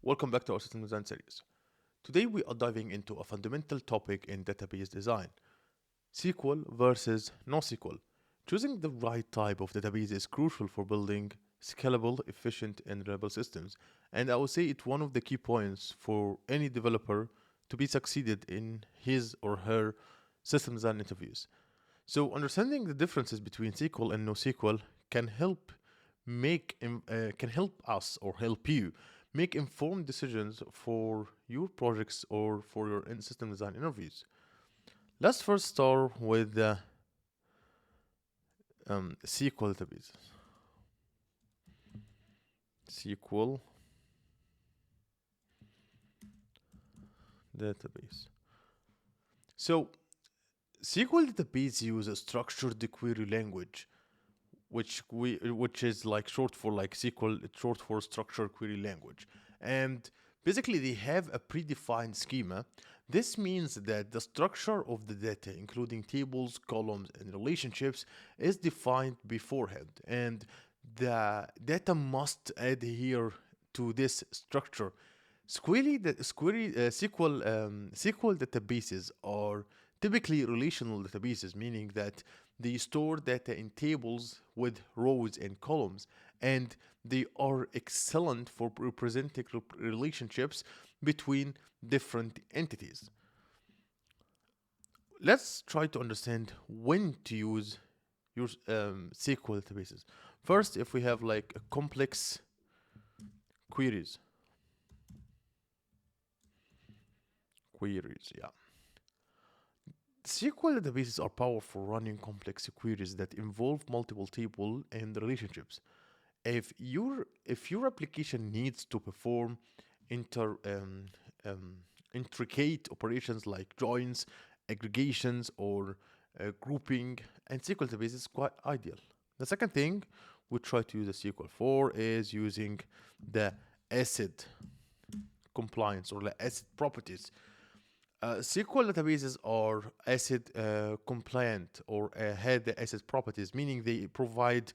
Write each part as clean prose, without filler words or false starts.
Welcome back to our system design series. Today we are diving into a fundamental topic in database design: SQL versus NoSQL. Choosing the right type of database is crucial for building scalable, efficient, and reliable systems, and I would say it's one of the key points for any developer to be succeeded in his or her system design interviews. So understanding the differences between SQL and NoSQL can help can help us or help you make informed decisions for your projects or for your system design interviews. Let's first start with the SQL database. SQL database. So SQL database use a structured query language, which is like short for like SQL, it's short for structured query language. And basically they have a predefined schema. This means that the structure of the data, including tables, columns, and relationships, is defined beforehand. And the data must adhere to this structure. SQL databases are typically relational databases, meaning that they store data in tables with rows and columns, and they are excellent for representing relationships between different entities. Let's try to understand when to use your SQL databases. First, if we have like a complex queries, yeah. SQL databases are powerful for running complex queries that involve multiple tables and relationships. If your application needs to perform inter um, intricate operations like joins, aggregations, or grouping, and SQL database is quite ideal. The second thing we try to use a SQL for is using the ACID compliance or the ACID properties. SQL databases are ACID compliant or had the ACID properties, meaning they provide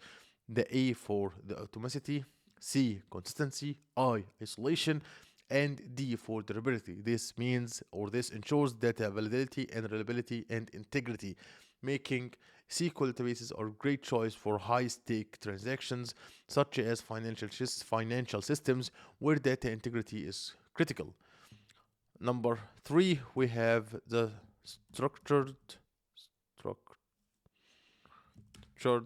the A for the automaticity, C consistency, I isolation, and D for durability. This means or this ensures data validity and reliability and integrity, making SQL databases are a great choice for high-stake transactions such as financial systems where data integrity is critical. Number three, we have the structured structured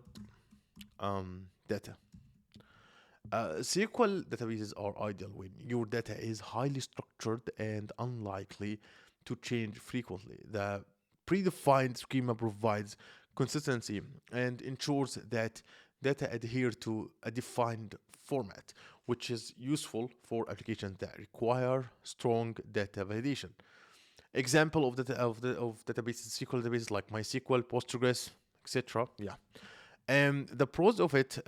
data. SQL databases are ideal when your data is highly structured and unlikely to change frequently. The predefined schema provides consistency and ensures that data adhere to a defined format, which is useful for applications that require strong data validation. Example of databases, SQL databases like MySQL, Postgres, etc. Yeah. And the pros of it,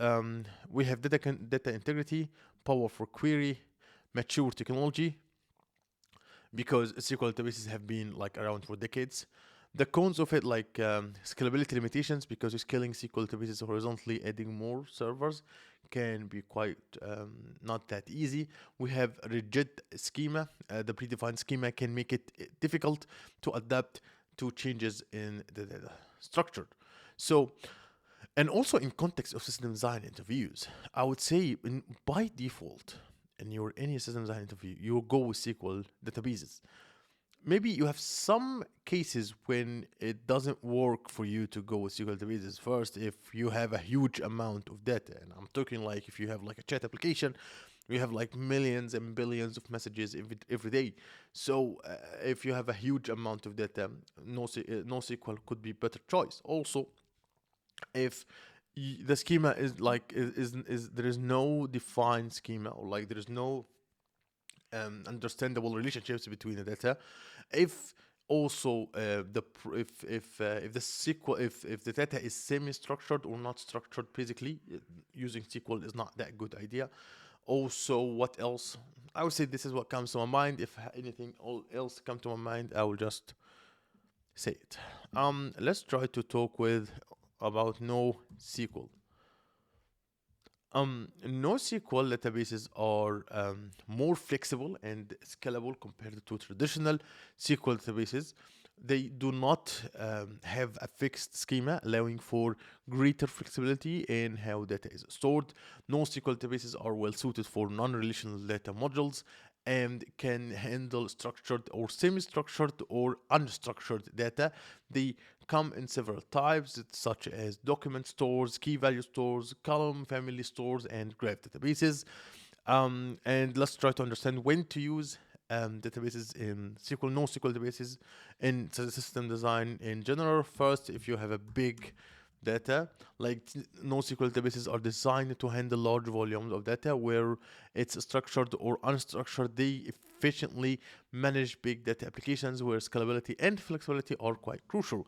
we have data integrity, power for query, mature technology, because SQL databases have been like around for decades. The cons of it, like scalability limitations, because scaling SQL databases horizontally, adding more servers, can be quite not that easy. We have a rigid schema. The predefined schema can make it difficult to adapt to changes in the data structure. So, and also in context of system design interviews, I would say by default, in your any system design interview, you will go with SQL databases. Maybe you have some cases when it doesn't work for you to go with SQL databases. First, if you have a huge amount of data, and I'm talking like if you have like a chat application, you have like millions and billions of messages every day. So if you have a huge amount of data, NoSQL could be better choice. Also, if the schema is like is there is no defined schema, or like there is no understandable relationships between the data. If also if the SQL if the data is semi-structured or not structured, basically using SQL is not that good idea. Also, what else? I would say this is what comes to my mind. If anything else come to my mind, I will just say it. Let's try to talk with about NoSQL. NoSQL databases are more flexible and scalable compared to traditional SQL databases. They do not have a fixed schema, allowing for greater flexibility in how data is stored. NoSQL databases are well suited for non-relational data modules and can handle structured or semi-structured or unstructured data. They come in several types, such as document stores, key value stores, column family stores, and graph databases. And let's try to understand when to use databases in SQL, NoSQL databases in system design in general. First, if you have a big data, like NoSQL databases are designed to handle large volumes of data where it's structured or unstructured. They efficiently manage big data applications where scalability and flexibility are quite crucial.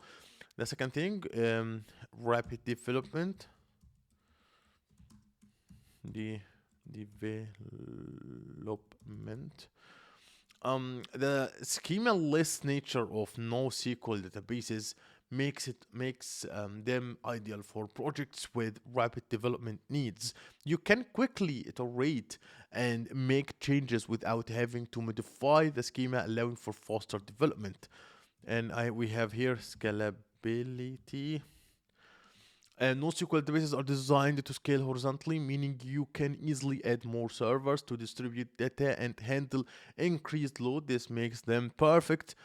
The second thing, rapid development. The development. The schema-less nature of NoSQL databases makes them ideal for projects with rapid development needs. You can quickly iterate and make changes without having to modify the schema, allowing for faster development. And we have here scalability. NoSQL databases are designed to scale horizontally, meaning you can easily add more servers to distribute data and handle increased load. This makes them perfect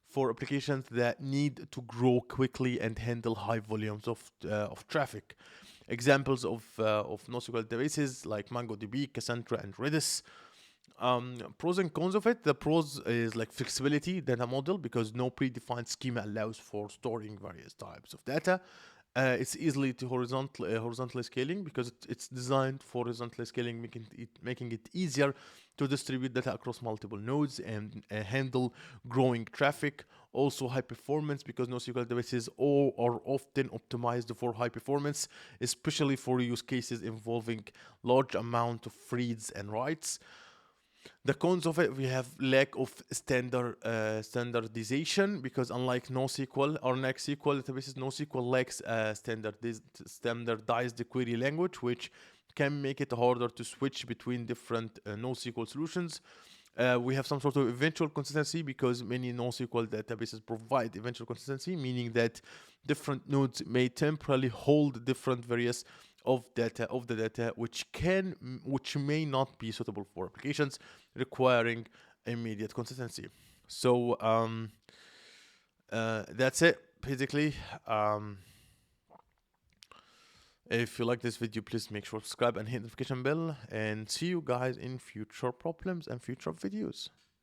for applications that need to grow quickly and handle high volumes of traffic. Examples of NoSQL databases like MongoDB, Cassandra, and Redis. Pros and cons of it. The pros is like flexibility data model because no predefined schema allows for storing various types of data. It's easily to horizontally scaling because it's designed for horizontally scaling, making it easier to distribute data across multiple nodes and handle growing traffic. Also, high performance because NoSQL databases all are often optimized for high performance, especially for use cases involving large amount of reads and writes. The cons of it, we have lack of standardization because unlike NoSQL or NextSQL databases, NoSQL lacks standardized query language, which can make it harder to switch between different NoSQL solutions. We have some sort of eventual consistency because many NoSQL databases provide eventual consistency, meaning that different nodes may temporarily hold different various of the data, which may not be suitable for applications requiring immediate consistency. So that's it basically. If you like this video, please make sure to subscribe and hit the notification bell, and see you guys in future problems and future videos.